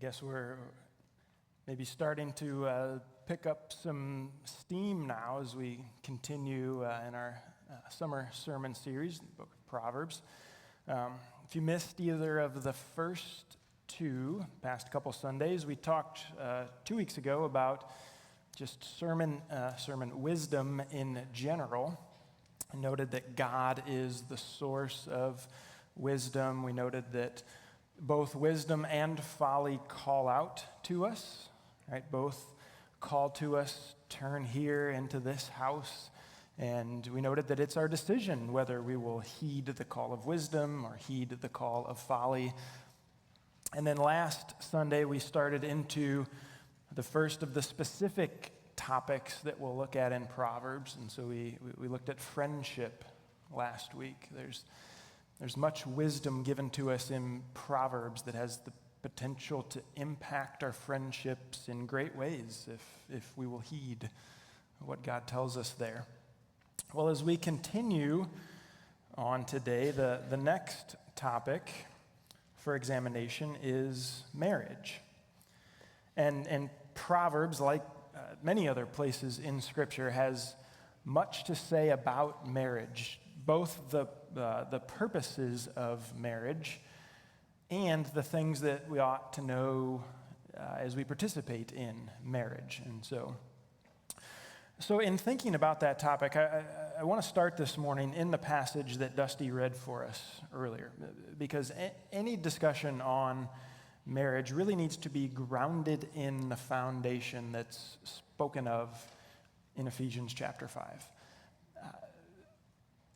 guess we're maybe starting to pick up some steam now as we continue in our summer sermon series, the book of Proverbs. If you missed either of the first two past couple Sundays, we talked 2 weeks ago about just sermon wisdom in general. I noted that God is the source of wisdom. We noted that both wisdom and folly call out to us, right? Both call to us, turn here into this house. And we noted that it's our decision whether we will heed the call of wisdom or heed the call of folly. And then last Sunday, we started into the first of the specific topics that we'll look at in Proverbs. And so we looked at friendship last week. There's much wisdom given to us in Proverbs that has the potential to impact our friendships in great ways if we will heed what God tells us there. Well, as we continue on today, the next topic for examination is marriage. And Proverbs, like many other places in Scripture, has much to say about marriage, both the purposes of marriage and the things that we ought to know as we participate in marriage. And so in thinking about that topic, I want to start this morning in the passage that Dusty read for us earlier, because any discussion on marriage really needs to be grounded in the foundation that's spoken of in Ephesians chapter 5.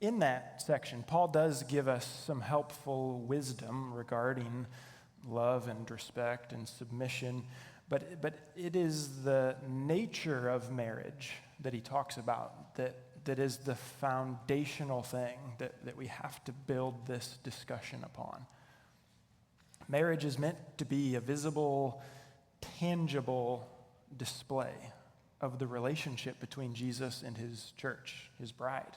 In that section, Paul does give us some helpful wisdom regarding love and respect and submission, but it is the nature of marriage that he talks about that is the foundational thing that we have to build this discussion upon. Marriage is meant to be a visible, tangible display of the relationship between Jesus and his church, his bride.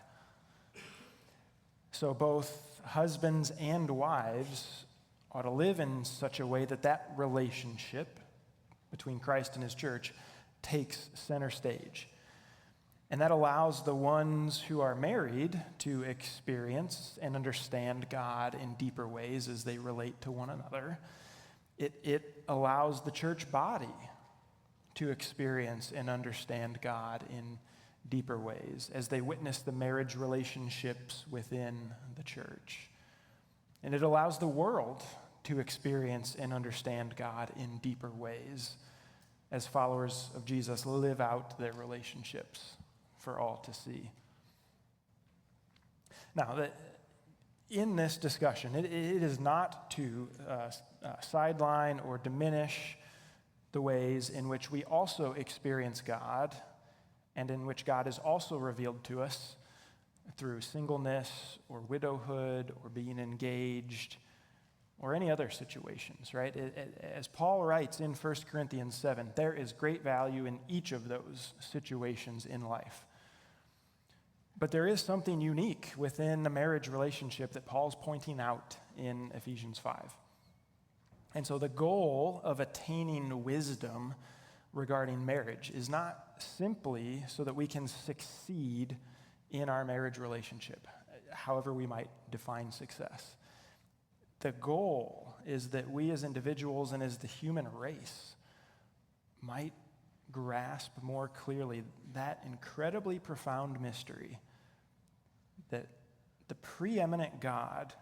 So both husbands and wives ought to live in such a way that relationship between Christ and his church takes center stage. And that allows the ones who are married to experience and understand God in deeper ways as they relate to one another. It allows the church body to experience and understand God in deeper ways as they witness the marriage relationships within the church. And it allows the world to experience and understand God in deeper ways as followers of Jesus live out their relationships for all to see. Now, in this discussion, it is not to sideline or diminish the ways in which we also experience God and in which God is also revealed to us through singleness or widowhood or being engaged or any other situations, right? As Paul writes in 1 Corinthians 7, there is great value in each of those situations in life. But there is something unique within the marriage relationship that Paul's pointing out in Ephesians 5. And so the goal of attaining wisdom regarding marriage is not simply so that we can succeed in our marriage relationship, however we might define success. The goal is that we as individuals and as the human race might grasp more clearly that incredibly profound mystery that the preeminent God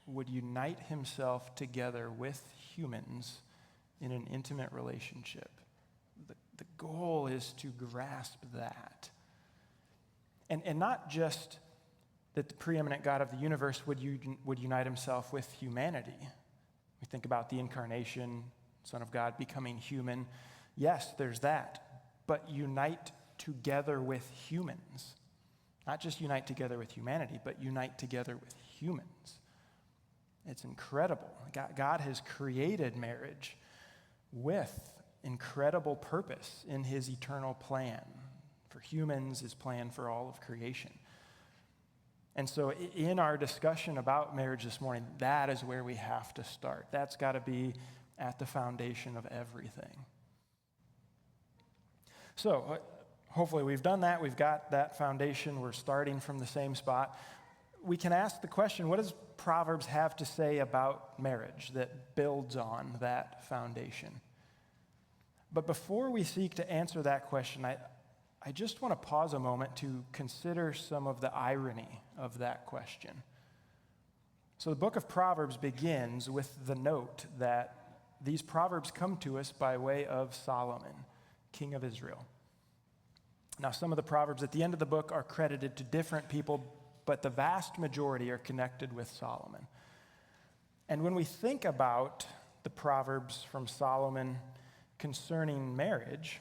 would unite himself together with humans in an intimate relationship. The goal is to grasp that. And not just that the preeminent God of the universe would unite himself with humanity. We think about the incarnation, Son of God becoming human. Yes, there's that. But unite together with humans. Not just unite together with humanity, but unite together with humans. It's incredible. God has created marriage with incredible purpose in his eternal plan for humans, his plan for all of creation. And so in our discussion about marriage this morning, that is where we have to start. That's got to be at the foundation of everything. So, hopefully we've done that. We've got that foundation. We're starting from the same spot. We can ask the question, what does Proverbs have to say about marriage that builds on that foundation? But before we seek to answer that question, I just want to pause a moment to consider some of the irony of that question. So the book of Proverbs begins with the note that these Proverbs come to us by way of Solomon, king of Israel. Now, some of the Proverbs at the end of the book are credited to different people, but the vast majority are connected with Solomon. And when we think about the Proverbs from Solomon concerning marriage,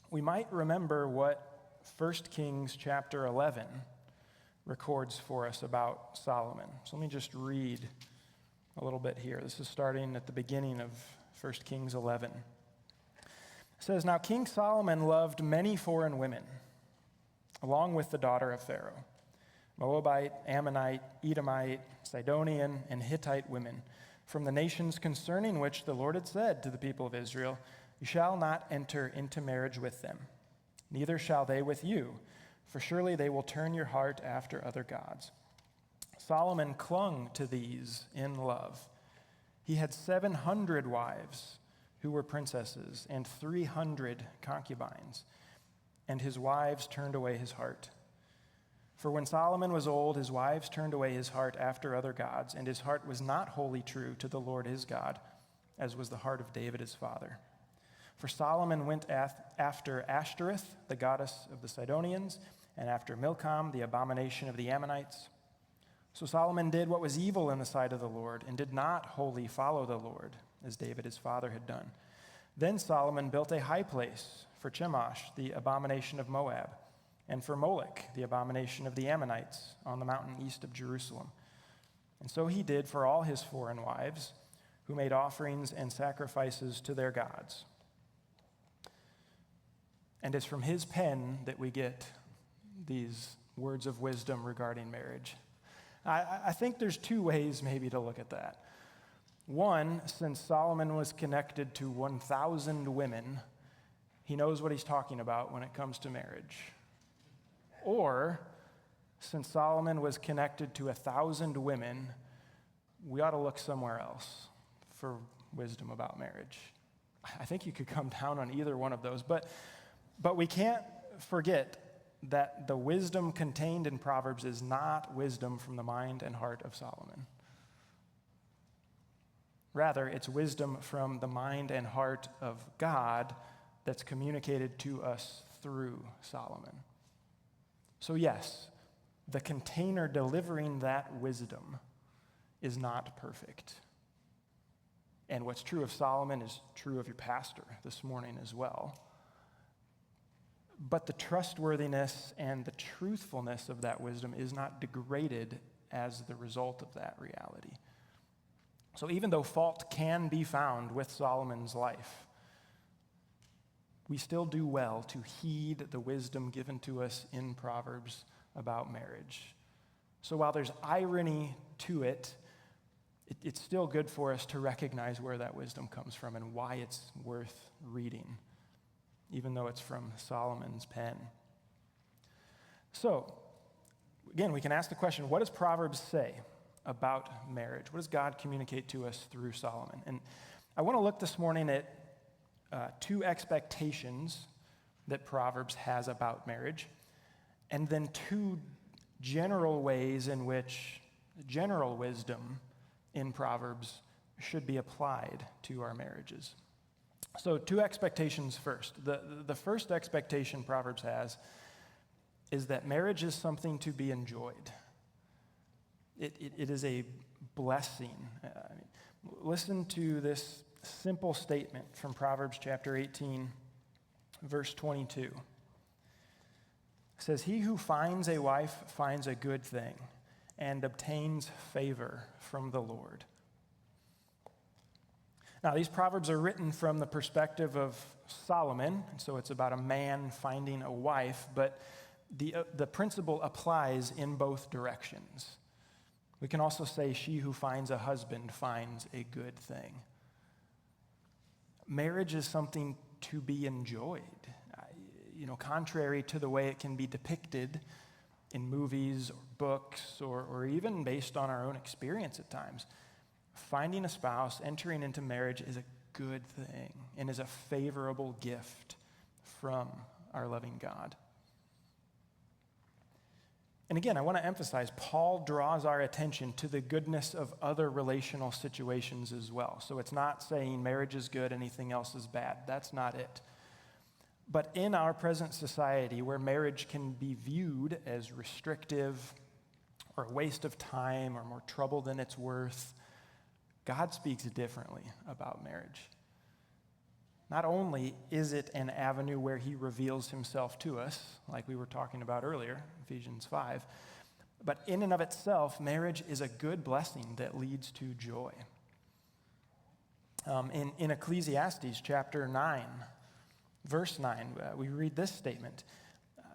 we might remember what 1 Kings chapter 11 records for us about Solomon. So let me just read a little bit here. This is starting at the beginning of 1 Kings 11. It says, "Now King Solomon loved many foreign women, along with the daughter of Pharaoh, Moabite, Ammonite, Edomite, Sidonian, and Hittite women, from the nations concerning which the Lord had said to the people of Israel, 'You shall not enter into marriage with them, neither shall they with you, for surely they will turn your heart after other gods.' Solomon clung to these in love. He had 700 wives who were princesses and 300 concubines, and his wives turned away his heart. For when Solomon was old, his wives turned away his heart after other gods, and his heart was not wholly true to the Lord his God, as was the heart of David his father. For Solomon went after Ashtoreth, the goddess of the Sidonians, and after Milcom, the abomination of the Ammonites. So Solomon did what was evil in the sight of the Lord, and did not wholly follow the Lord, as David his father had done. Then Solomon built a high place for Chemosh, the abomination of Moab, and for Molech, the abomination of the Ammonites, on the mountain east of Jerusalem. And so he did for all his foreign wives, who made offerings and sacrifices to their gods." And it's from his pen that we get these words of wisdom regarding marriage. I think there's two ways maybe to look at that. One, since Solomon was connected to 1,000 women, he knows what he's talking about when it comes to marriage. Or, since Solomon was connected to 1,000 women, we ought to look somewhere else for wisdom about marriage. I think you could come down on either one of those, but we can't forget that the wisdom contained in Proverbs is not wisdom from the mind and heart of Solomon. Rather, it's wisdom from the mind and heart of God that's communicated to us through Solomon. So yes, the container delivering that wisdom is not perfect. And what's true of Solomon is true of your pastor this morning as well. But the trustworthiness and the truthfulness of that wisdom is not degraded as the result of that reality. So even though fault can be found with Solomon's life, we still do well to heed the wisdom given to us in Proverbs about marriage. So while there's irony to it, it's still good for us to recognize where that wisdom comes from and why it's worth reading, even though it's from Solomon's pen. So, again, we can ask the question, what does Proverbs say about marriage? What does God communicate to us through Solomon? And I want to look this morning at two expectations that Proverbs has about marriage, and then two general ways in which general wisdom in Proverbs should be applied to our marriages. So two expectations first. The first expectation Proverbs has is that marriage is something to be enjoyed. It is a blessing. Listen to this simple statement from Proverbs chapter 18, verse 22. It says, "He who finds a wife finds a good thing and obtains favor from the Lord." Now, these Proverbs are written from the perspective of Solomon, so it's about a man finding a wife, but the principle applies in both directions. We can also say, "She who finds a husband finds a good thing." marriage is something to be enjoyed. Contrary to the way it can be depicted in movies or books or even based on our own experience at times, finding a spouse, entering into marriage is a good thing and is a favorable gift from our loving God. And again, I want to emphasize, Paul draws our attention to the goodness of other relational situations as well. So it's not saying marriage is good, anything else is bad. That's not it. But in our present society, where marriage can be viewed as restrictive or a waste of time or more trouble than it's worth, God speaks differently about marriage. Not only is it an avenue where he reveals himself to us, like we were talking about earlier, Ephesians 5, but in and of itself, marriage is a good blessing that leads to joy. In Ecclesiastes chapter 9, verse 9, we read this statement,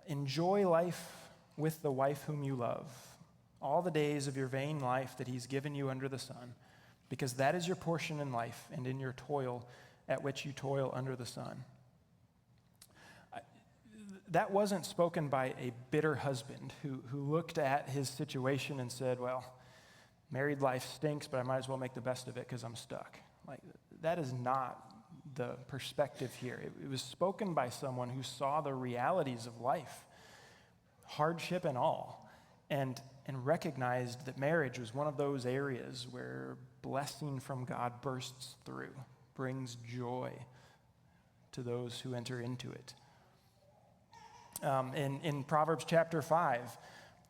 "Enjoy life with the wife whom you love, all the days of your vain life that he's given you under the sun, because that is your portion in life and in your toil at which you toil under the sun." That wasn't spoken by a bitter husband who looked at his situation and said, well, married life stinks, but I might as well make the best of it because I'm stuck. That is not the perspective here. It was spoken by someone who saw the realities of life, hardship and all, and recognized that marriage was one of those areas where blessing from God bursts through, brings joy to those who enter into it. In Proverbs chapter 5,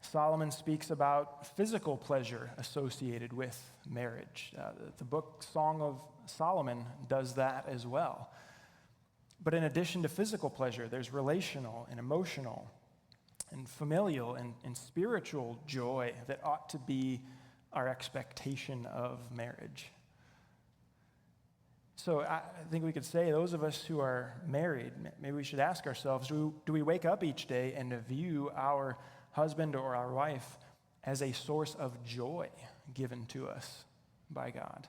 Solomon speaks about physical pleasure associated with marriage. The book Song of Solomon does that as well. But in addition to physical pleasure, there's relational and emotional and familial and spiritual joy that ought to be our expectation of marriage. So I think we could say those of us who are married, maybe we should ask ourselves, do we wake up each day and view our husband or our wife as a source of joy given to us by God?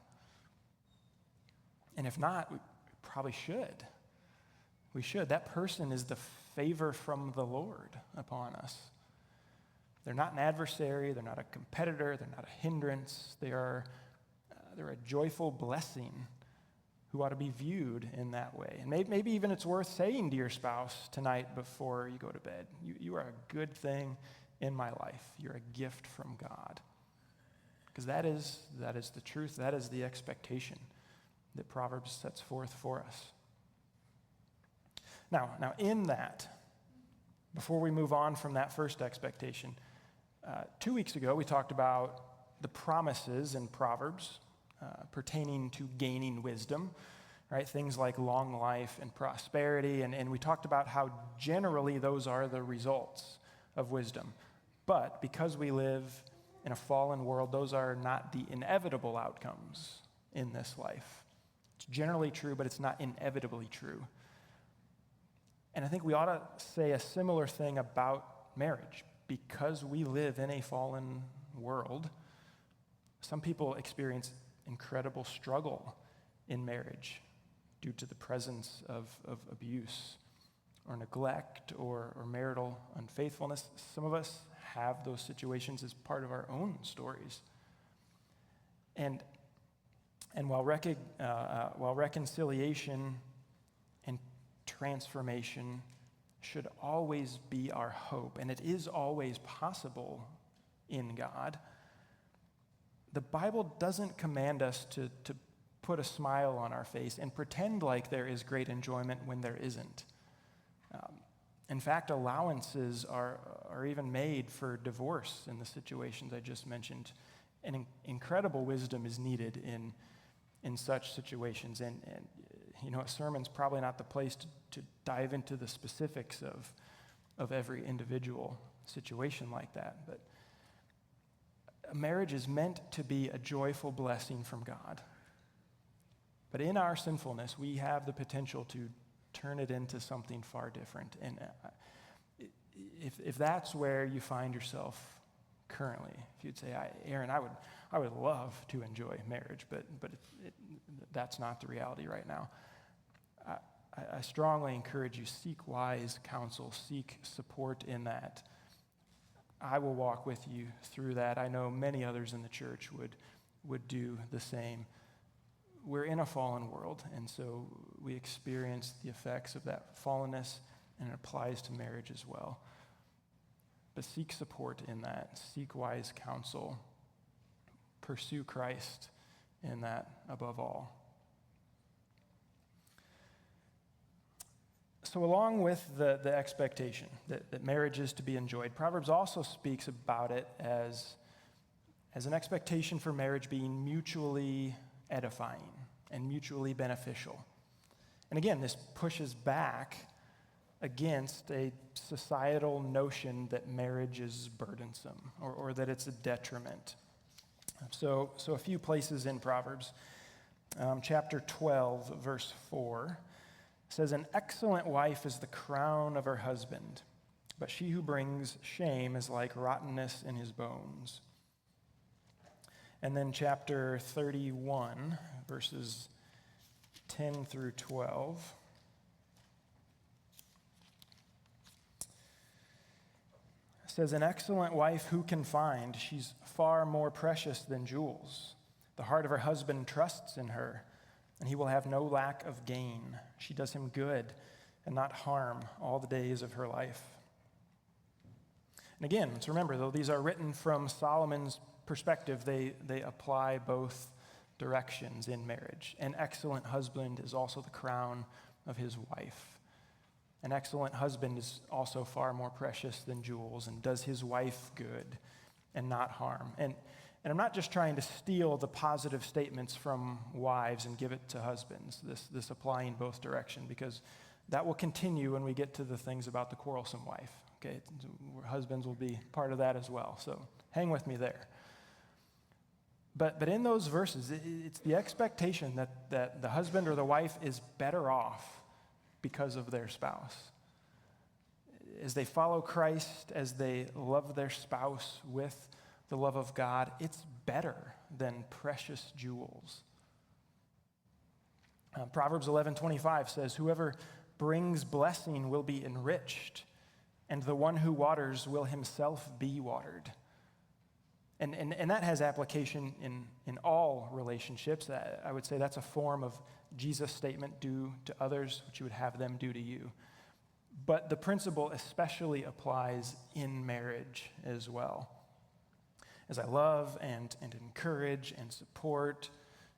And if not, we probably should. We should. That person is the favor from the Lord upon us. They're not an adversary. They're not a competitor. They're not a hindrance. They're a joyful blessing who ought to be viewed in that way. And maybe even it's worth saying to your spouse tonight before you go to bed, you are a good thing in my life. You're a gift from God. Because that is the truth. That is the expectation that Proverbs sets forth for us. Now in that, before we move on from that first expectation, 2 weeks ago we talked about the promises in Proverbs pertaining to gaining wisdom, right? Things like long life and prosperity, and we talked about how generally those are the results of wisdom. But because we live in a fallen world, those are not the inevitable outcomes in this life. It's generally true, but it's not inevitably true. And I think we ought to say a similar thing about marriage. Because we live in a fallen world, some people experience incredible struggle in marriage due to the presence of abuse or neglect or marital unfaithfulness. Some of us have those situations as part of our own stories. And while reconciliation and transformation should always be our hope, and it is always possible in God, the Bible doesn't command us to put a smile on our face and pretend like there is great enjoyment when there isn't. In fact, allowances are even made for divorce in the situations I just mentioned. And incredible wisdom is needed in such situations. And a sermon's probably not the place to dive into the specifics of every individual situation like that. But a marriage is meant to be a joyful blessing from God. But in our sinfulness, we have the potential to turn it into something far different. And if that's where you find yourself currently, if you'd say, Aaron, I would love to enjoy marriage, but that's not the reality right now. I strongly encourage you, seek wise counsel, seek support in that. I will walk with you through that. I know many others in the church would do the same. We're in a fallen world, and so we experience the effects of that fallenness, and it applies to marriage as well. But seek support in that. Seek wise counsel. Pursue Christ in that above all. So along with the expectation that marriage is to be enjoyed, Proverbs also speaks about it as an expectation for marriage being mutually edifying and mutually beneficial. And again, this pushes back against a societal notion that marriage is burdensome or that it's a detriment. So a few places in Proverbs. Chapter 12, verse 4 says, "An excellent wife is the crown of her husband, but she who brings shame is like rottenness in his bones." And then chapter 31, verses 10 through 12. Says, "An excellent wife who can find? She's far more precious than jewels. The heart of her husband trusts in her, and he will have no lack of gain. She does him good and not harm all the days of her life." And again, let's remember, though these are written from Solomon's perspective, they apply both directions in marriage. An excellent husband is also the crown of his wife. An excellent husband is also far more precious than jewels and does his wife good and not harm. And I'm not just trying to steal the positive statements from wives and give it to husbands, this applying both direction, because that will continue when we get to the things about the quarrelsome wife. Okay, husbands will be part of that as well, so hang with me there. But in those verses, it's the expectation that the husband or the wife is better off because of their spouse. As they follow Christ, as they love their spouse with the love of God, it's better than precious jewels. Proverbs 11:25 says, "Whoever brings blessing will be enriched, and the one who waters will himself be watered." And that has application in all relationships. I would say that's a form of Jesus' statement, "Do to others what you would have them do to you." But the principle especially applies in marriage as well. As I love and encourage and support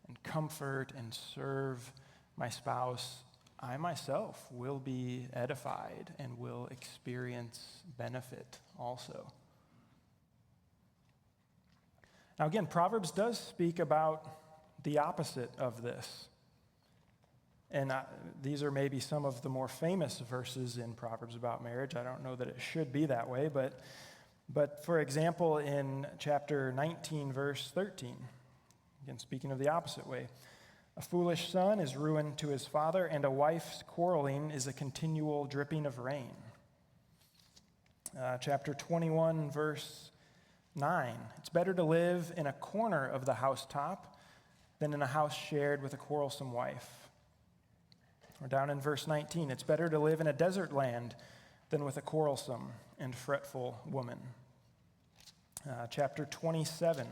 and comfort and serve my spouse, I myself will be edified and will experience benefit also. Now again, Proverbs does speak about the opposite of this. And these are maybe some of the more famous verses in Proverbs about marriage. I don't know that it should be that way, but for example, in chapter 19, verse 13, again, speaking of the opposite way, "A foolish son is ruin to his father, and a wife's quarreling is a continual dripping of rain." Chapter 21, verse 9, "It's better to live in a corner of the housetop than in a house shared with a quarrelsome wife." Or down in verse 19, "It's better to live in a desert land than with a quarrelsome and fretful woman." Chapter 27,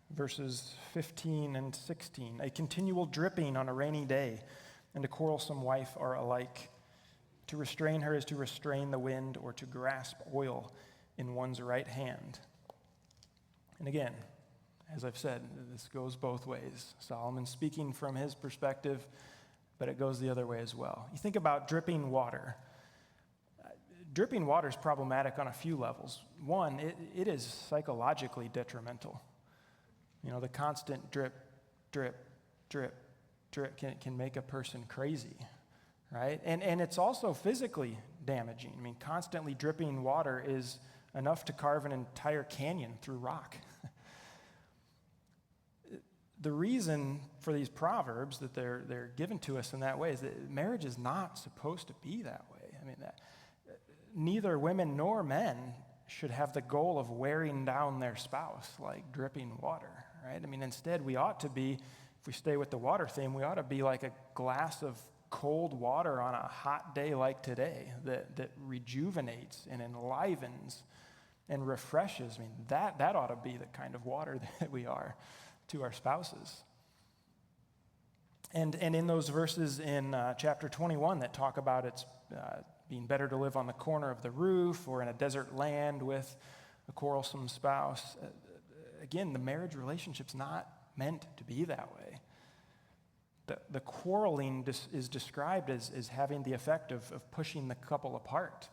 verses 15 and 16, "A continual dripping on a rainy day and a quarrelsome wife are alike. To restrain her is to restrain the wind, or to grasp oil in one's right hand." And again, as I've said, this goes both ways. Solomon speaking from his perspective, but it goes the other way as well. You think about dripping water. Dripping water is problematic on a few levels. One, it is psychologically detrimental. You know, the constant drip, drip, drip, drip can make a person crazy, right? And it's also physically damaging. I mean, constantly dripping water is enough to carve an entire canyon through rock. The reason for these proverbs that they're given to us in that way is that marriage is not supposed to be that way. I mean, neither women nor men should have the goal of wearing down their spouse like dripping water, right? I mean, instead, we ought to be If we stay with the water theme, we ought to be like a glass of cold water on a hot day like today that rejuvenates and enlivens and refreshes. I mean, that ought to be the kind of water that we are to our spouses. And in those verses in chapter 21 that talk about it's being better to live on the corner of the roof or in a desert land with a quarrelsome spouse, again, the marriage relationship's not meant to be that way. The quarreling is described as having the effect of pushing the couple apart,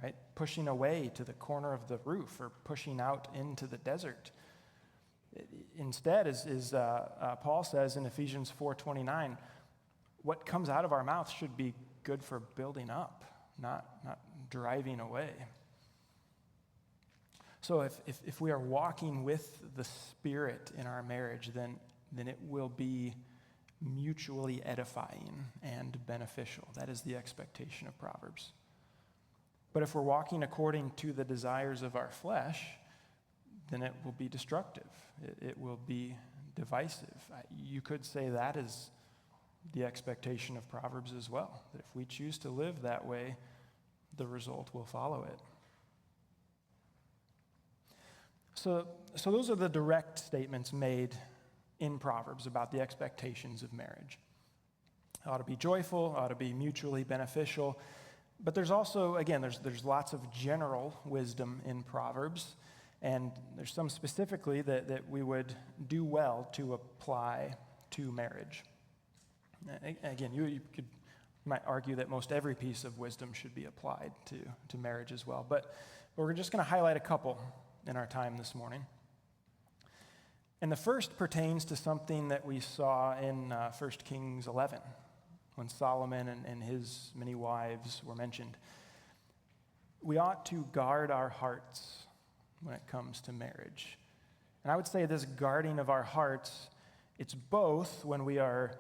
right? Pushing away to the corner of the roof or pushing out into the desert. Instead, as Paul says in Ephesians 4:29, what comes out of our mouth should be good for building up, not driving away. So if we are walking with the Spirit in our marriage, then it will be mutually edifying and beneficial. That is the expectation of Proverbs. But if we're walking according to the desires of our flesh, then it will be destructive. It will be divisive. You could say that is the expectation of Proverbs as well, that if we choose to live that way, the result will follow it. So those are the direct statements made in Proverbs about the expectations of marriage. It ought to be joyful, ought to be mutually beneficial. But there's also, again, there's lots of general wisdom in Proverbs, and there's some specifically that we would do well to apply to marriage. Again, you might argue that most every piece of wisdom should be applied to marriage as well. But we're just going to highlight a couple in our time this morning. And the first pertains to something that we saw in 1 Kings 11, when Solomon and his many wives were mentioned. We ought to guard our hearts when it comes to marriage. And I would say this guarding of our hearts, it's both when we are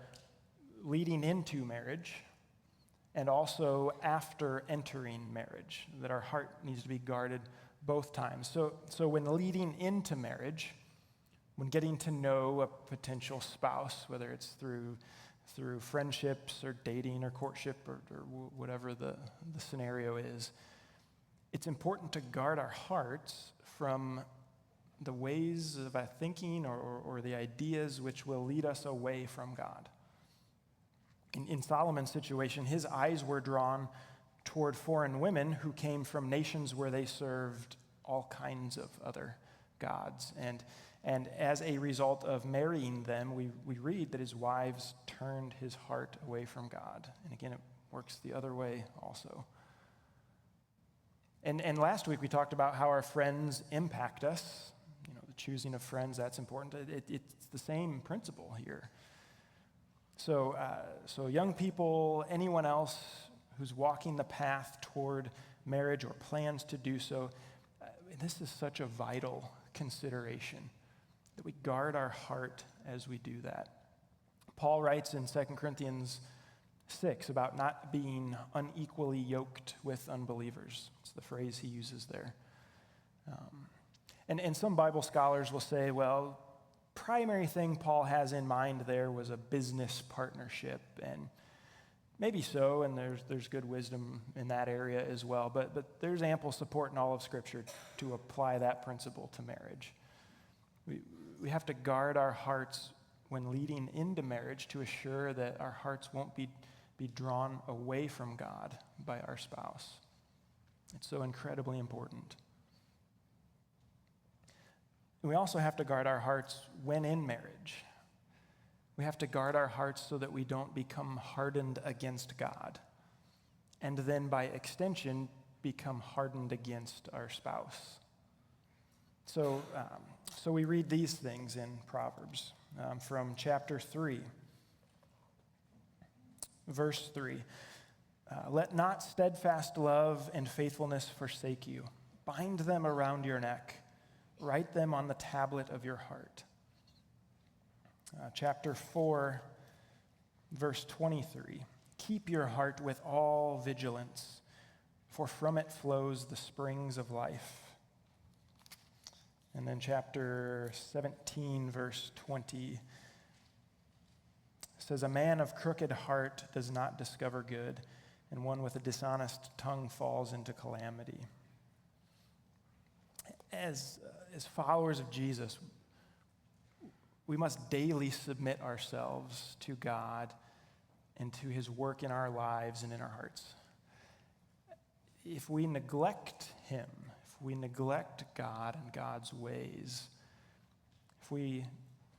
leading into marriage and also after entering marriage, that our heart needs to be guarded both times. So when leading into marriage, when getting to know a potential spouse, whether it's through friendships or dating or courtship or whatever the scenario is, it's important to guard our hearts from the ways of our thinking or the ideas which will lead us away from God. In Solomon's situation, his eyes were drawn toward foreign women who came from nations where they served all kinds of other gods. And as a result of marrying them, we read that his wives turned his heart away from God. And again, it works the other way also. And last week we talked about how our friends impact us. You know, the choosing of friends, that's important. It's the same principle here. So young people, anyone else who's walking the path toward marriage or plans to do so, this is such a vital consideration, that we guard our heart as we do that. Paul writes in 2 Corinthians 6 about not being unequally yoked with unbelievers. It's the phrase he uses there. And some Bible scholars will say, well, primary thing Paul has in mind there was a business partnership, and maybe so, and there's good wisdom in that area as well, but there's ample support in all of Scripture to apply that principle to marriage. We have to guard our hearts when leading into marriage to assure that our hearts won't be drawn away from God by our spouse. It's so incredibly important. And we also have to guard our hearts when in marriage. We have to guard our hearts so that we don't become hardened against God, and then by extension become hardened against our spouse. So we read these things in Proverbs from chapter 3, verse 3. Let not steadfast love and faithfulness forsake you. Bind them around your neck. Write them on the tablet of your heart. Chapter 4, verse 23. Keep your heart with all vigilance, for from it flows the springs of life. And then chapter 17, verse 20. says, "A man of crooked heart does not discover good, and one with a dishonest tongue falls into calamity." As followers of Jesus, we must daily submit ourselves to God and to his work in our lives and in our hearts. If we neglect him, if we neglect God and God's ways, if we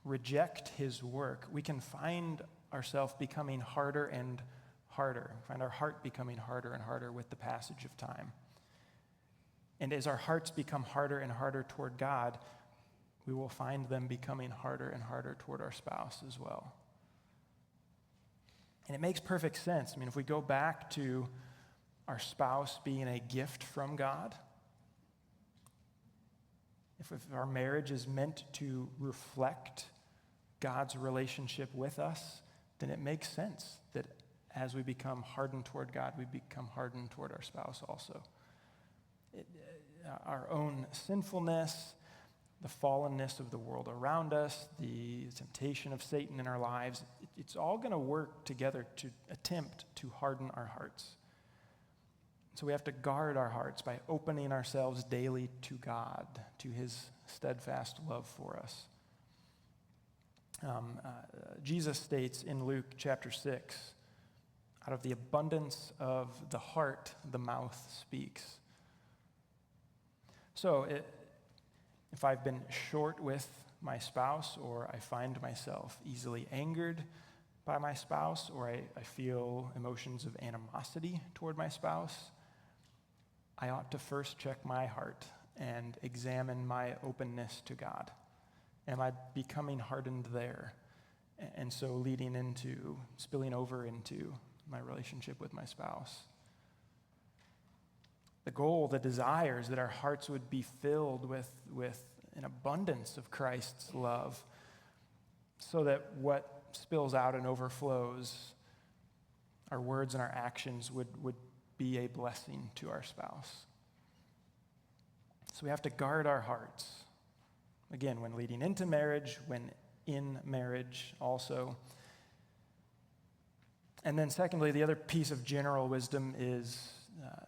reject his work, we can find ourselves becoming harder and harder, find our heart becoming harder and harder with the passage of time. And as our hearts become harder and harder toward God, we will find them becoming harder and harder toward our spouse as well. And it makes perfect sense. I mean, if we go back to our spouse being a gift from God, if our marriage is meant to reflect God's relationship with us, then it makes sense that as we become hardened toward God, we become hardened toward our spouse also. Our own sinfulness, the fallenness of the world around us, the temptation of Satan in our lives, it's all going to work together to attempt to harden our hearts. So we have to guard our hearts by opening ourselves daily to God, to his steadfast love for us. Jesus states in Luke chapter 6, "Out of the abundance of the heart, the mouth speaks." So if I've been short with my spouse, or I find myself easily angered by my spouse, or I feel emotions of animosity toward my spouse, I ought to first check my heart and examine my openness to God. Am I becoming hardened there? And so spilling over into my relationship with my spouse. The goal, the desire is that our hearts would be filled with an abundance of Christ's love, so that what spills out and overflows, our words and our actions, would be a blessing to our spouse. So we have to guard our hearts. Again, when leading into marriage, when in marriage also. And then secondly, the other piece of general wisdom is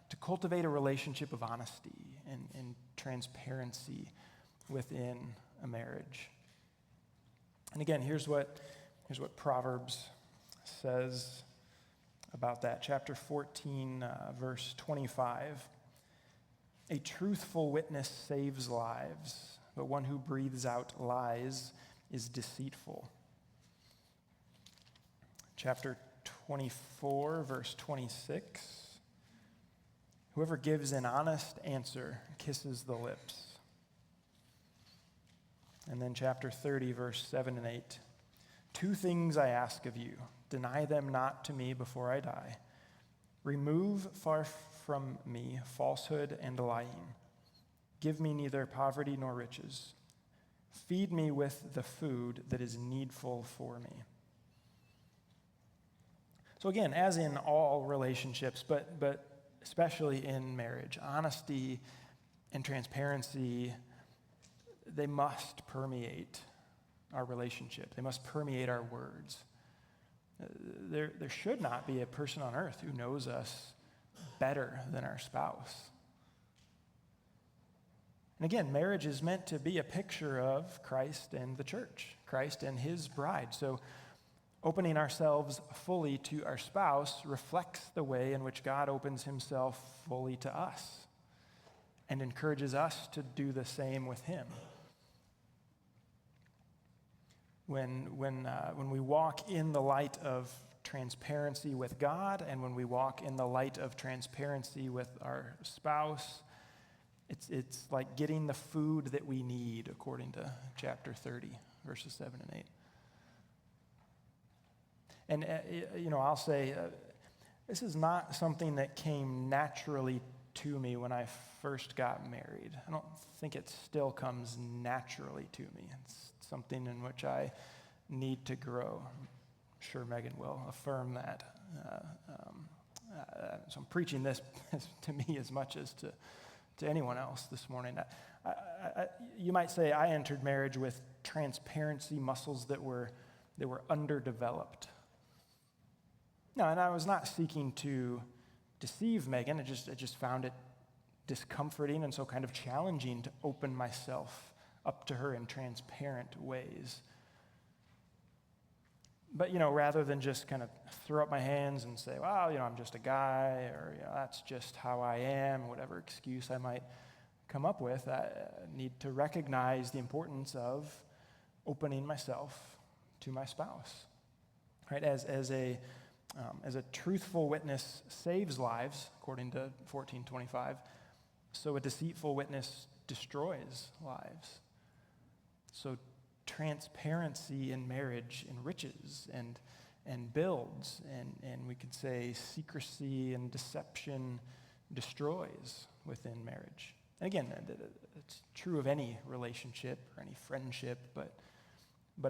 to cultivate a relationship of honesty and transparency within a marriage. And again, here's what Proverbs says about that. Chapter 14, verse 25. "A truthful witness saves lives, but one who breathes out lies is deceitful." Chapter 24, verse 26. "Whoever gives an honest answer kisses the lips." And then chapter 30, verse 7 and 8. "Two things I ask of you, deny them not to me before I die. Remove far from me falsehood and lying. Give me neither poverty nor riches. Feed me with the food that is needful for me." So again, as in all relationships, but especially in marriage, honesty and transparency, they must permeate our relationship. They must permeate our words. There should not be a person on earth who knows us better than our spouse. And again, marriage is meant to be a picture of Christ and the church, Christ and his bride. So opening ourselves fully to our spouse reflects the way in which God opens himself fully to us and encourages us to do the same with him. When we walk in the light of transparency with God, and when we walk in the light of transparency with our spouse, it's like getting the food that we need, according to chapter 30, verses 7 and 8. And, I'll say, this is not something that came naturally to me when I first got married. I don't think it still comes naturally to me. It's something in which I need to grow. I'm sure Megan will affirm that. So I'm preaching this to me as much as to anyone else this morning. You might say I entered marriage with transparency muscles that were underdeveloped. No, and I was not seeking to deceive Megan. I just found it discomforting and so kind of challenging to open myself up to her in transparent ways. But, rather than just kind of throw up my hands and say, well, I'm just a guy, or, that's just how I am, whatever excuse I might come up with, I need to recognize the importance of opening myself to my spouse, right? As a truthful witness saves lives, according to 14:25, so a deceitful witness destroys lives. So transparency in marriage enriches and builds, and we could say secrecy and deception destroys within marriage. And again, it's true of any relationship or any friendship, but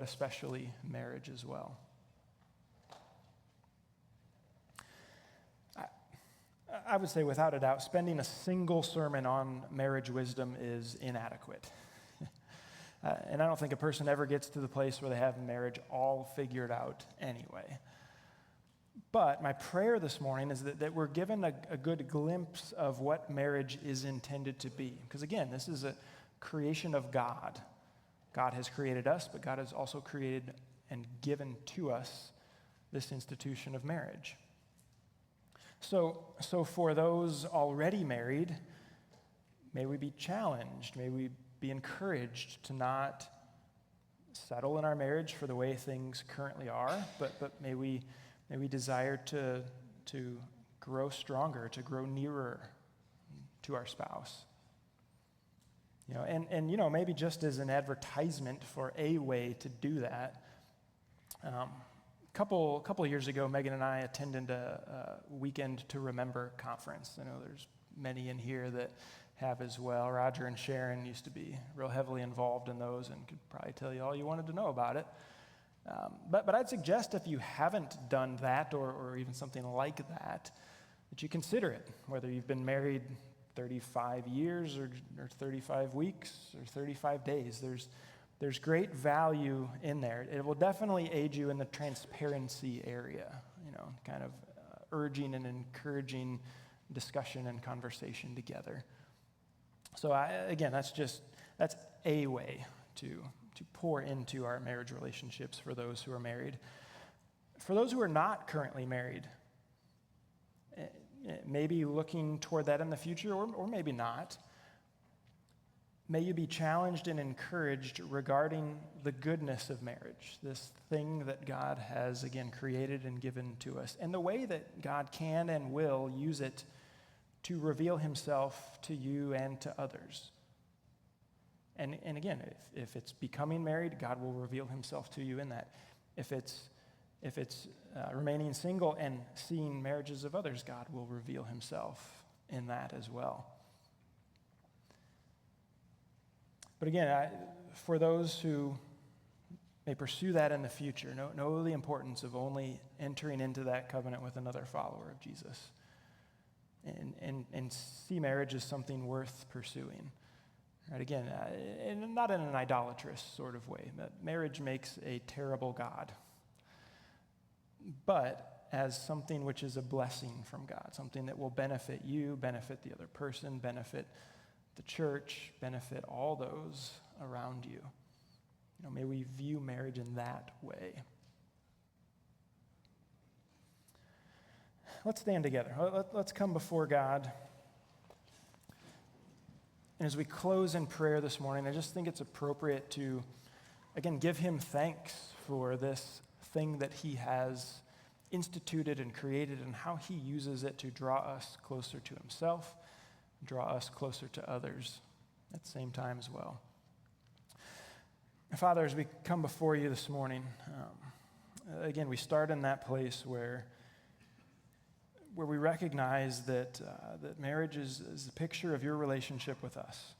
especially marriage as well. I would say without a doubt, spending a single sermon on marriage wisdom is inadequate. And I don't think a person ever gets to the place where they have marriage all figured out anyway. But my prayer this morning is that we're given a good glimpse of what marriage is intended to be. Because again, this is a creation of God. God has created us, but God has also created and given to us this institution of marriage. So for those already married, may we be challenged, may we be encouraged to not settle in our marriage for the way things currently are, but may we desire to grow stronger, to grow nearer to our spouse. And maybe just as an advertisement for a way to do that, a couple of years ago, Megan and I attended a Weekend to Remember conference. I know there's many in here that have as well. Roger and Sharon used to be real heavily involved in those and could probably tell you all you wanted to know about it. But I'd suggest if you haven't done that or even something like that you consider it, whether you've been married 35 years or 35 weeks or 35 days. There's great value in there. It will definitely aid you in the transparency area, kind of urging and encouraging discussion and conversation together. So that's a way to pour into our marriage relationships for those who are married. For those who are not currently married, maybe looking toward that in the future, or maybe not, may you be challenged and encouraged regarding the goodness of marriage, this thing that God has, again, created and given to us, and the way that God can and will use it to reveal himself to you and to others. And again, if it's becoming married, God will reveal himself to you in that. If it's remaining single and seeing marriages of others, God will reveal himself in that as well. But again, for those who may pursue that in the future, know the importance of only entering into that covenant with another follower of Jesus. And see marriage as something worth pursuing. Right? Again, and not in an idolatrous sort of way. Marriage makes a terrible God. But as something which is a blessing from God, something that will benefit you, benefit the other person, benefit the church, benefit all those around you. May we view marriage in that way. Let's stand together. Let's come before God. And as we close in prayer this morning, I just think it's appropriate to, again, give him thanks for this thing that he has instituted and created and how he uses it to draw us closer to himself, draw us closer to others at the same time as well. Father, as we come before you this morning, again, we start in that place where we recognize that marriage is a picture of your relationship with us.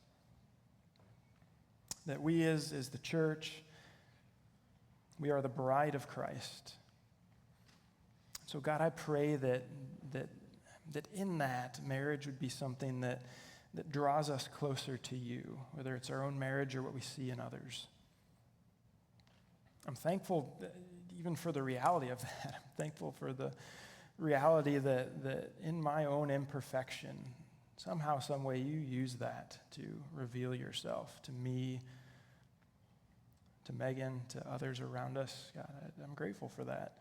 That we as the church, we are the bride of Christ. So God, I pray that in that, marriage would be something that draws us closer to you, whether it's our own marriage or what we see in others. I'm thankful even for the reality of that. I'm thankful for the reality that in my own imperfection, somehow, some way, you use that to reveal yourself to me, to Megan, to others around us. God, I'm grateful for that.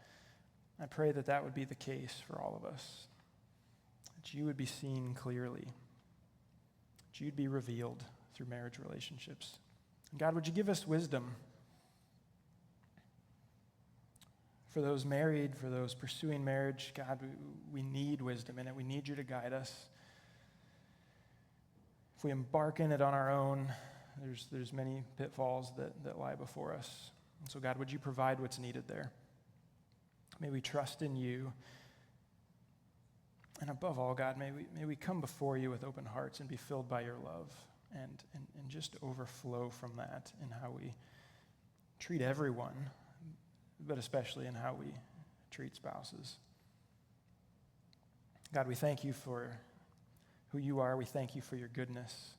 I pray that that would be the case for all of us, that you would be seen clearly, that you'd be revealed through marriage relationships. And God, would you give us wisdom for those married, for those pursuing marriage? God, we need wisdom in it. We need you to guide us. If we embark in it on our own, there's many pitfalls that lie before us. And so, God, would you provide what's needed there? May we trust in you. And above all, God, may we come before you with open hearts and be filled by your love and just overflow from that in how we treat everyone, but especially in how we treat spouses. God, we thank you for who you are. We thank you for your goodness.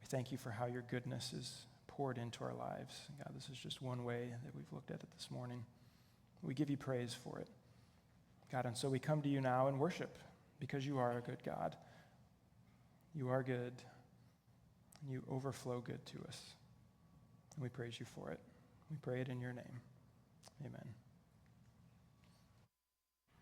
We thank you for how your goodness is poured into our lives. God, this is just one way that we've looked at it this morning. We give you praise for it. God, and so we come to you now and worship because you are a good God. You are good, and you overflow good to us. And we praise you for it. We pray it in your name. Amen.